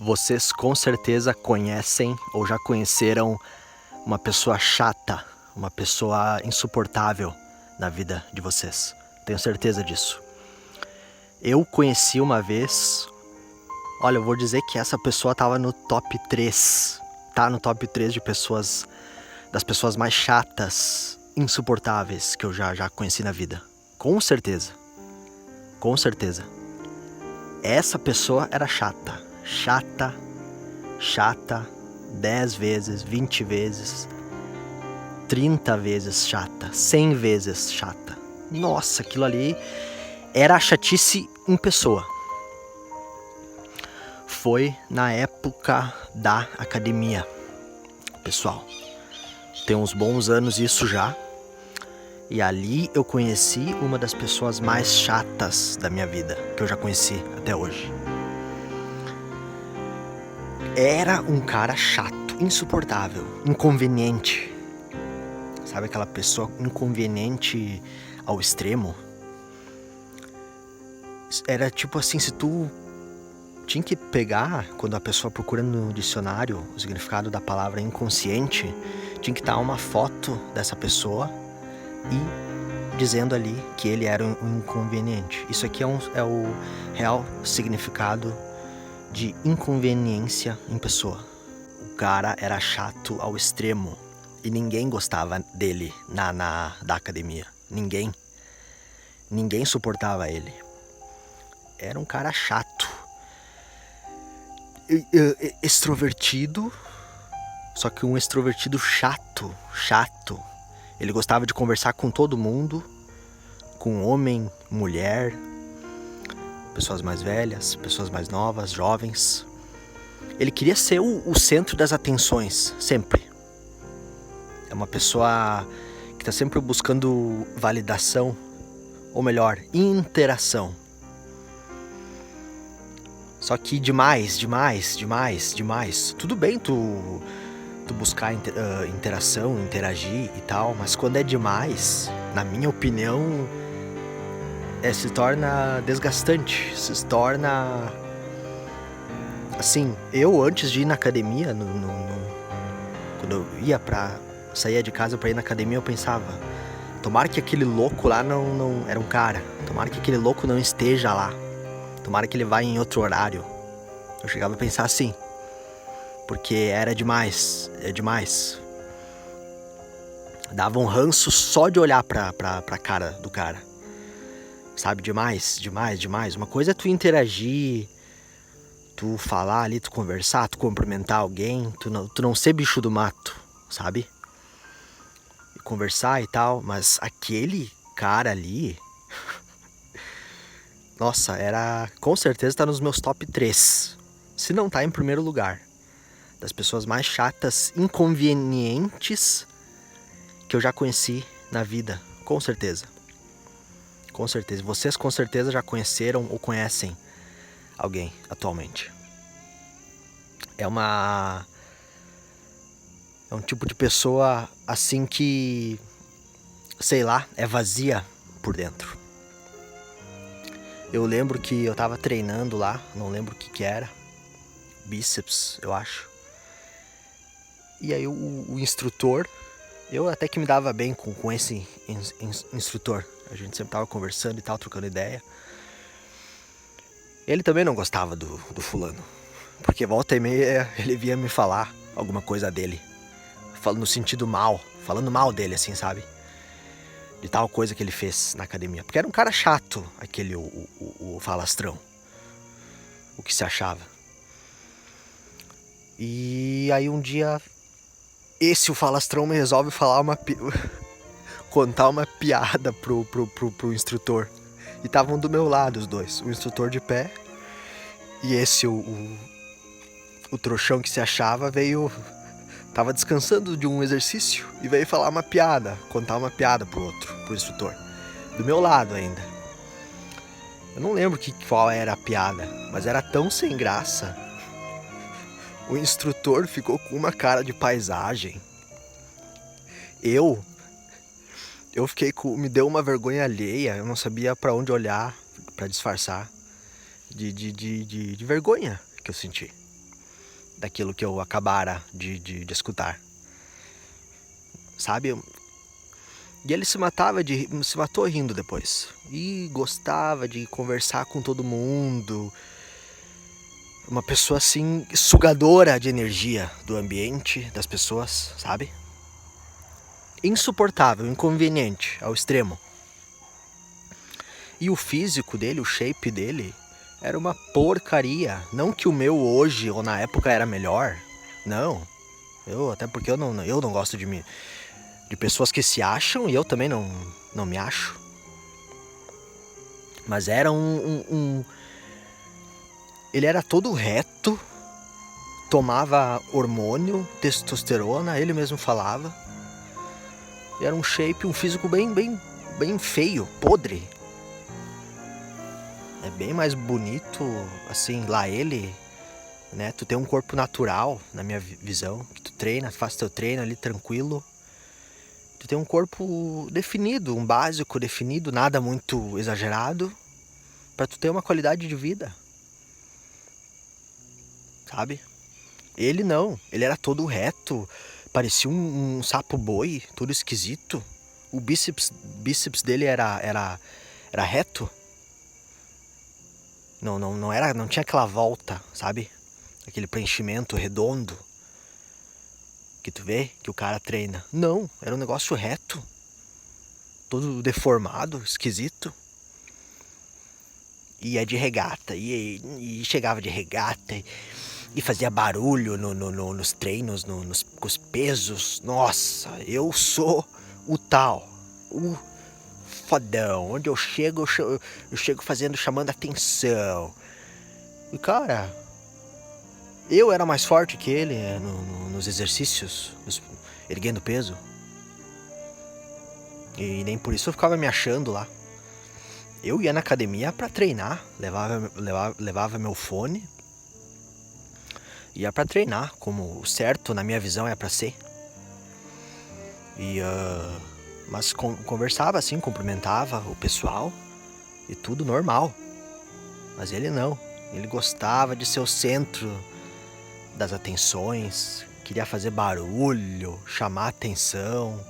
Vocês com certeza conhecem ou já conheceram uma pessoa chata, uma pessoa insuportável na vida de vocês. Tenho certeza disso. Eu conheci uma vez, olha, eu vou dizer que essa pessoa estava no top 3. Tá no top 3 de pessoas, das pessoas mais chatas, insuportáveis que eu já conheci na vida. Com certeza. Com certeza. Essa pessoa era chata. Chata, 10 vezes, 20 vezes, 30 vezes chata, 100 vezes chata. Nossa, aquilo ali era a chatice em pessoa. Foi na época da academia, pessoal. Tem uns bons anos isso já. E ali eu conheci uma das pessoas mais chatas da minha vida, que eu já conheci até hoje. Era um cara chato, insuportável, inconveniente. Sabe aquela pessoa inconveniente ao extremo? Era tipo assim, se tu tinha que pegar, quando a pessoa procura no dicionário o significado da palavra inconsciente, tinha que estar uma foto dessa pessoa e dizendo ali que ele era um inconveniente. Isso aqui é o real significado de inconveniência em pessoa. O cara era chato ao extremo e ninguém gostava dele da academia. Ninguém suportava ele. Era um cara chato, extrovertido, só que um extrovertido chato. Ele gostava de conversar com todo mundo, com homem, mulher, pessoas mais velhas, pessoas mais novas, jovens. Ele queria ser o centro das atenções, sempre. É uma pessoa que está sempre buscando validação, ou melhor, interação. Só que demais. Tudo bem tu buscar interação, interagir e tal, mas quando é demais, na minha opinião, se torna desgastante, se torna... Assim, eu antes de ir na academia, quando eu saía de casa pra ir na academia, eu pensava, tomara que aquele louco lá não era um cara, tomara que aquele louco não esteja lá, tomara que ele vá em outro horário. Eu chegava a pensar assim, porque era demais, Dava um ranço só de olhar pra cara do cara. Sabe, demais. Uma coisa é tu interagir, tu falar ali, tu conversar, tu cumprimentar alguém, tu não ser bicho do mato, sabe? E conversar e tal, mas aquele cara ali... Nossa, com certeza tá nos meus top 3. Se não tá em primeiro lugar. Das pessoas mais chatas, inconvenientes que eu já conheci na vida, com certeza. Com certeza. Vocês com certeza já conheceram ou conhecem alguém atualmente. É um tipo de pessoa assim que, sei lá, é vazia por dentro. Eu lembro que eu tava treinando lá, não lembro o que era. Bíceps, eu acho. E aí o instrutor, eu até que me dava bem com esse instrutor. A gente sempre tava conversando e tal, trocando ideia. Ele também não gostava do fulano. Porque volta e meia ele vinha me falar alguma coisa dele. Falando no sentido mal, falando mal dele, assim, sabe? De tal coisa que ele fez na academia. Porque era um cara chato, aquele, o falastrão. O que se achava. E aí um dia, o falastrão me resolve falar contar uma piada pro instrutor. E estavam do meu lado os dois. O instrutor de pé e o trouxão que se achava tava descansando de um exercício e veio falar uma piada, contar uma piada pro instrutor. Do meu lado ainda. Eu não lembro qual era a piada, mas era tão sem graça. O instrutor ficou com uma cara de paisagem. Eu fiquei me deu uma vergonha alheia, eu não sabia pra onde olhar pra disfarçar de vergonha que eu senti. daquilo que eu acabara de escutar, sabe? E ele se matou rindo depois. E gostava de conversar com todo mundo. Uma pessoa assim, sugadora de energia do ambiente, das pessoas, sabe? Insuportável, inconveniente, ao extremo. E o físico dele, o shape dele, era uma porcaria. Não que o meu hoje ou na época era melhor. Não. Até porque eu não gosto de pessoas que se acham, e eu também não me acho. Mas era ele era todo reto, tomava hormônio, testosterona, ele mesmo falava. E era um shape, um físico bem feio, podre. É bem mais bonito, assim, lá ele, né? Tu tem um corpo natural, na minha visão, que tu treina, faz teu treino ali tranquilo. Tu tem um corpo definido, um básico definido, nada muito exagerado, pra tu ter uma qualidade de vida, sabe? Ele não, ele era todo reto, parecia um sapo boi, todo esquisito. O bíceps dele era reto. Não tinha aquela volta, sabe? Aquele preenchimento redondo que tu vê que o cara treina. Não, era um negócio reto, todo deformado, esquisito. E é de regata, e chegava de regata e fazia barulho nos treinos, com os pesos. Nossa, eu sou o tal, o fodão. Onde eu chego chamando atenção. E cara, eu era mais forte que ele nos exercícios, erguendo peso. E nem por isso eu ficava me achando lá. Eu ia na academia pra treinar, levava meu fone. Ia pra treinar, como o certo na minha visão é pra ser. Mas conversava assim, cumprimentava o pessoal e tudo normal. Mas ele não, ele gostava de ser o centro das atenções, queria fazer barulho, chamar atenção.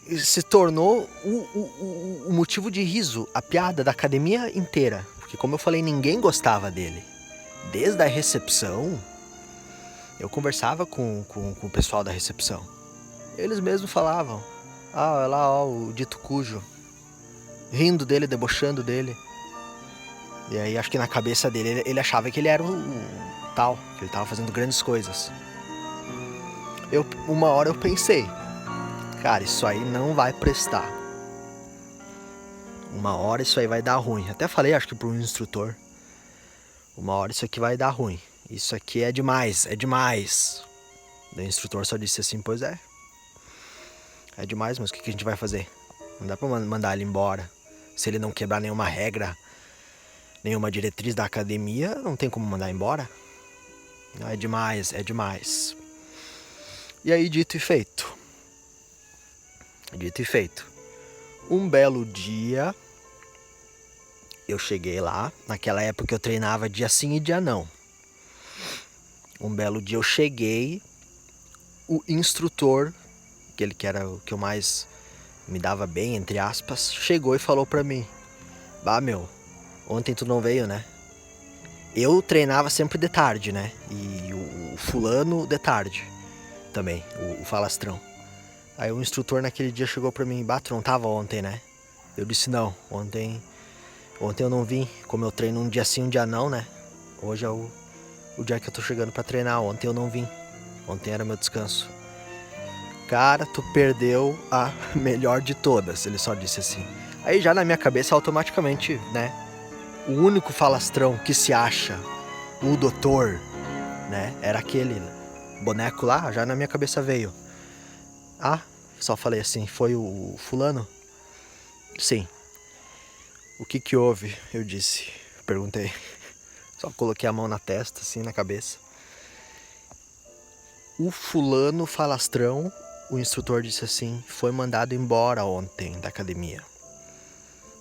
E se tornou o motivo de riso, a piada da academia inteira. Porque como eu falei, ninguém gostava dele. Desde a recepção, eu conversava com o pessoal da recepção. Eles mesmos falavam, olha lá, ó, o dito cujo, rindo dele, debochando dele. E aí acho que na cabeça dele ele achava que ele era o tal, que ele tava fazendo grandes coisas. Uma hora eu pensei, cara, isso aí não vai prestar. Uma hora isso aí vai dar ruim. Até falei, acho que pro instrutor, uma hora isso aqui vai dar ruim. Isso aqui é demais, é demais. O instrutor só disse assim, pois é. É demais, mas o que a gente vai fazer? Não dá pra mandar ele embora. Se ele não quebrar nenhuma regra, nenhuma diretriz da academia, não tem como mandar embora. É demais, é demais. E aí, dito e feito. Dito e feito. Um belo dia, eu cheguei lá. Naquela época eu treinava dia sim e dia não. Um belo dia eu cheguei. O instrutor, aquele que era o que eu mais me dava bem, entre aspas, chegou e falou pra mim, bah, meu, ontem tu não veio, né? Eu treinava sempre de tarde, né? E o fulano de tarde também, o falastrão. Aí o instrutor naquele dia chegou pra mim, bah, tu não tava ontem, né? Eu disse, não, ontem eu não vim, como eu treino um dia sim, um dia não, né? Hoje é o dia que eu tô chegando pra treinar, ontem eu não vim. Ontem era meu descanso. Cara, tu perdeu a melhor de todas, ele só disse assim. Aí já na minha cabeça, automaticamente, né? O único falastrão que se acha, o doutor, né? Era aquele boneco lá, já na minha cabeça veio. Ah, só falei assim, foi o fulano? Sim. O que houve? Eu disse, perguntei. Só coloquei a mão na testa, assim, na cabeça. O fulano falastrão, o instrutor disse assim, foi mandado embora ontem da academia.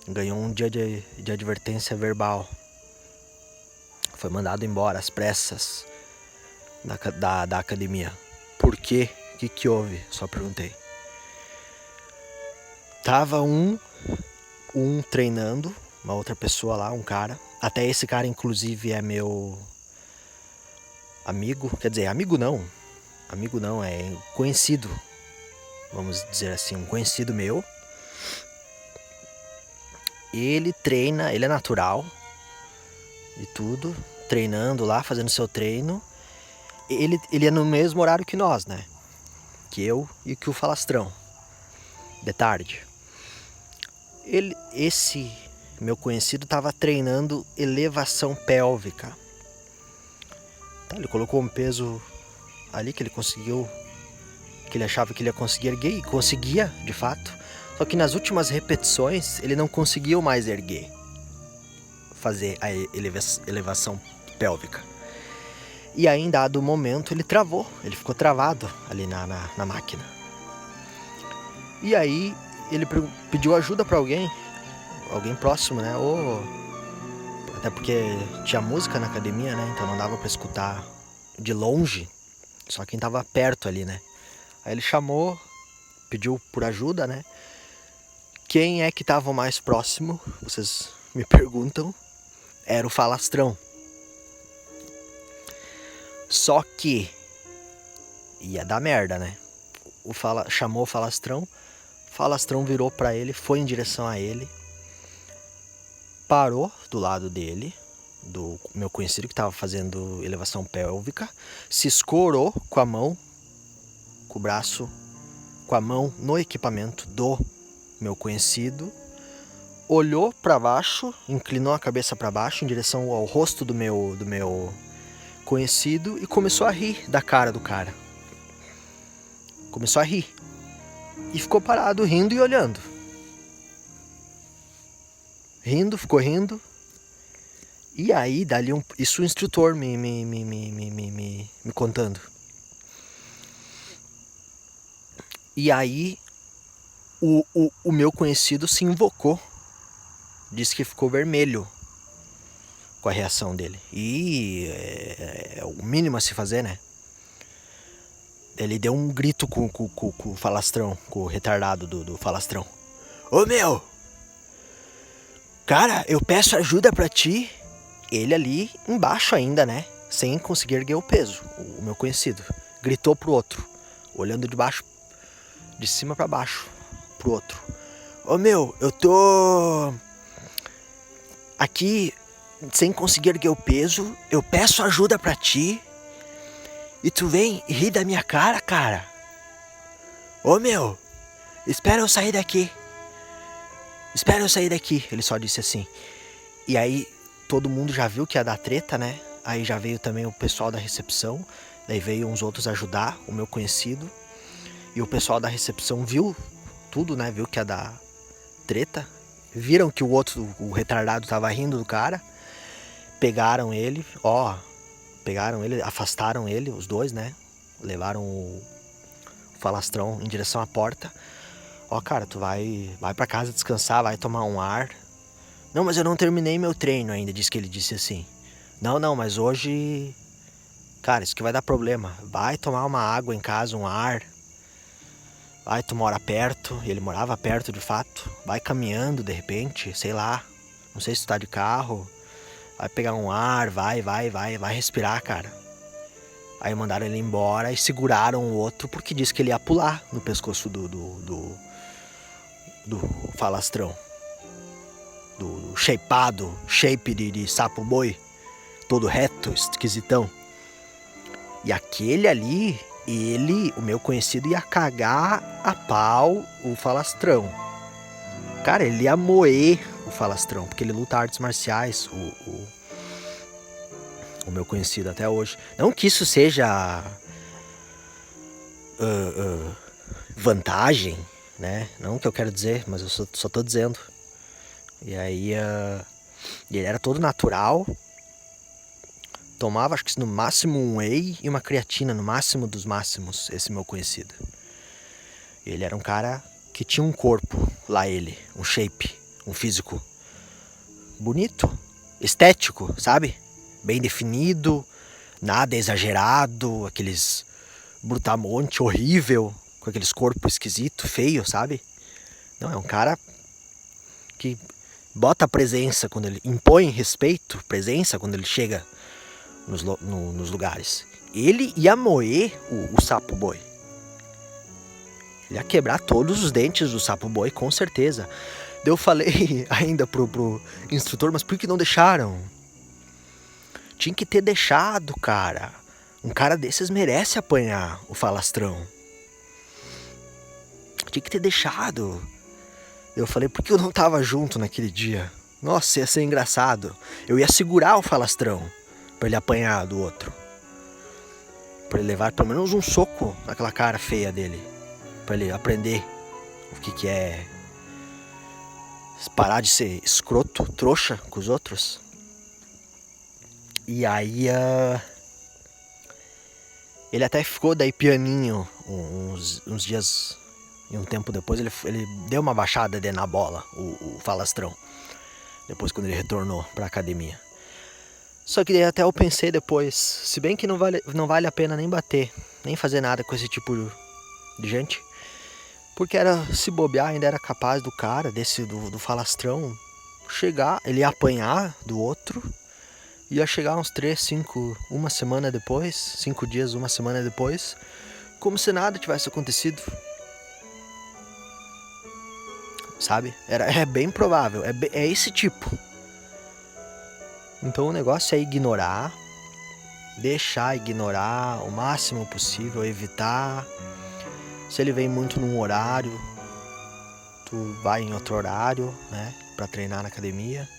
Ganhou um dia de advertência verbal. Foi mandado embora às pressas. da academia. Por quê? O que houve? Só perguntei. Tava um treinando, uma outra pessoa lá, um cara. Até esse cara, inclusive, é meu amigo. Quer dizer, amigo não, é conhecido. Vamos dizer assim, um conhecido meu. Ele treina, ele é natural e tudo, treinando lá, fazendo seu treino. Ele é no mesmo horário que nós, né? Que eu e que o Falastrão, de tarde. Esse meu conhecido estava treinando elevação pélvica. Tá, ele colocou um peso ali que ele conseguiu, que ele achava que ele ia conseguir erguer, e conseguia, de fato. Só que nas últimas repetições ele não conseguiu mais erguer, fazer a elevação pélvica. E aí, em dado momento, ele travou, ele ficou travado ali na máquina. E aí ele pediu ajuda para alguém próximo, né? Até porque tinha música na academia, né? Então não dava para escutar de longe, só quem tava perto ali, né? Aí ele chamou, pediu por ajuda, né? Quem é que tava mais próximo? Vocês me perguntam. Era o Falastrão. Só que ia dar merda, né? Chamou o Falastrão virou pra ele, foi em direção a ele, parou do lado dele, do meu conhecido que tava fazendo elevação pélvica, se escorou com a mão, com o braço, com a mão no equipamento do meu conhecido, olhou pra baixo, inclinou a cabeça pra baixo em direção ao rosto do meu conhecido e começou a rir da cara do cara. Começou a rir. E ficou parado, rindo e olhando. Ficou rindo. E aí, isso o instrutor me contando. E aí, o meu conhecido se invocou. Disse que ficou vermelho com a reação dele. E é o mínimo a se fazer, né? Ele deu um grito com o Falastrão, com o retardado do Falastrão. Ô meu! Cara, eu peço ajuda pra ti. Ele ali embaixo ainda, né? Sem conseguir erguer o peso, o meu conhecido. Gritou pro outro, olhando de cima pra baixo, pro outro. Ô meu, eu tô aqui sem conseguir erguer o peso. Eu peço ajuda pra ti. E tu vem e ri da minha cara, cara. Ô meu, espera eu sair daqui. Ele só disse assim. E aí todo mundo já viu que ia dar treta, né? Aí já veio também o pessoal da recepção. Daí veio uns outros ajudar o meu conhecido. E o pessoal da recepção viu tudo, né? Viu que ia dar treta. Viram que o retardado tava rindo do cara. Pegaram ele, afastaram ele, os dois, né? Levaram o Falastrão em direção à porta. Cara, tu vai pra casa descansar, vai tomar um ar. Não, mas eu não terminei meu treino ainda, disse que ele disse assim. Não, mas hoje... Cara, isso que vai dar problema. Vai tomar uma água em casa, um ar. Vai, tu mora perto, e ele morava perto de fato. Vai caminhando de repente, sei lá. Não sei se tu tá de carro. Vai pegar um ar, vai respirar, cara. Aí mandaram ele embora e seguraram o outro porque disse que ele ia pular no pescoço do Falastrão. Do shape de sapo boi, todo reto, esquisitão. E aquele ali, o meu conhecido, ia cagar a pau o Falastrão. Cara, ele ia moer o Falastrão, porque ele luta artes marciais, o meu conhecido até hoje. Não que isso seja vantagem, né? Não que eu quero dizer, mas eu só tô dizendo. E aí ele era todo natural. Tomava acho que no máximo um whey e uma creatina, no máximo dos máximos, esse meu conhecido. Ele era um cara que tinha um corpo, um shape, um físico bonito, estético, sabe? Bem definido, Nada exagerado, aqueles brutamonte horrível, com aqueles corpos esquisito, feio, sabe? Não, é um cara que bota presença quando ele impõe respeito, presença quando ele chega nos lugares. Ele ia moer o sapo boi. Ele ia quebrar todos os dentes do sapo boi, com certeza. Eu falei ainda pro instrutor, mas por que não deixaram? Tinha que ter deixado, cara. Um cara desses merece apanhar o falastrão. Tinha que ter deixado. Eu falei, por que eu não tava junto naquele dia? Nossa, ia ser engraçado. Eu ia segurar o falastrão pra ele apanhar do outro. Pra ele levar pelo menos um soco naquela cara feia dele. Pra ele aprender o que é parar de ser escroto, trouxa com os outros. E aí ele até ficou daí pianinho uns dias e um tempo depois. Ele deu uma baixada na bola, o falastrão. Depois quando ele retornou pra academia. Só que até eu pensei depois, se bem que não vale a pena nem bater, nem fazer nada com esse tipo de gente. Porque se bobear, ainda era capaz do cara, do falastrão, chegar, ele ia apanhar do outro, ia chegar uns 3, 5, uma semana depois, 5 dias, uma semana depois, como se nada tivesse acontecido. Sabe? É bem provável, é esse tipo. Então o negócio é ignorar, deixar ignorar o máximo possível, evitar. Se ele vem muito num horário, tu vai em outro horário, né, pra treinar na academia.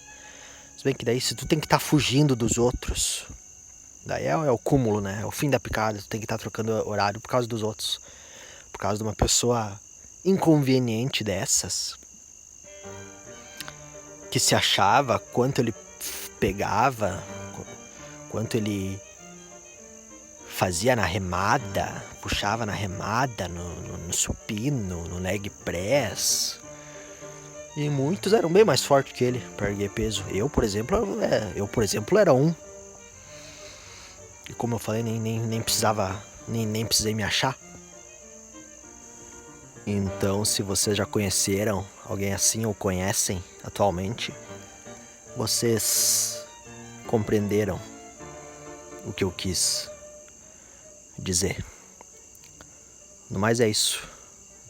Se bem que daí se tu tem que estar fugindo dos outros, daí é o cúmulo, né, é o fim da picada, tu tem que estar trocando horário por causa dos outros. Por causa de uma pessoa inconveniente dessas, que se achava quanto ele pegava, quanto ele fazia na remada, puxava na remada, no supino, no leg press. E muitos eram bem mais fortes que ele para erguer peso. Eu, por exemplo, era um. E como eu falei, nem precisei me achar. Então, se vocês já conheceram alguém assim ou conhecem atualmente, vocês compreenderam o que eu quis dizer. No mais é isso.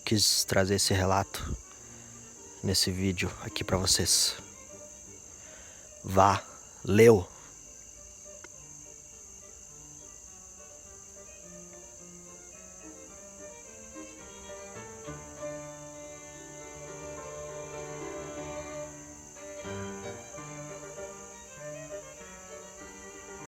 Quis trazer esse relato nesse vídeo aqui pra vocês. Valeu!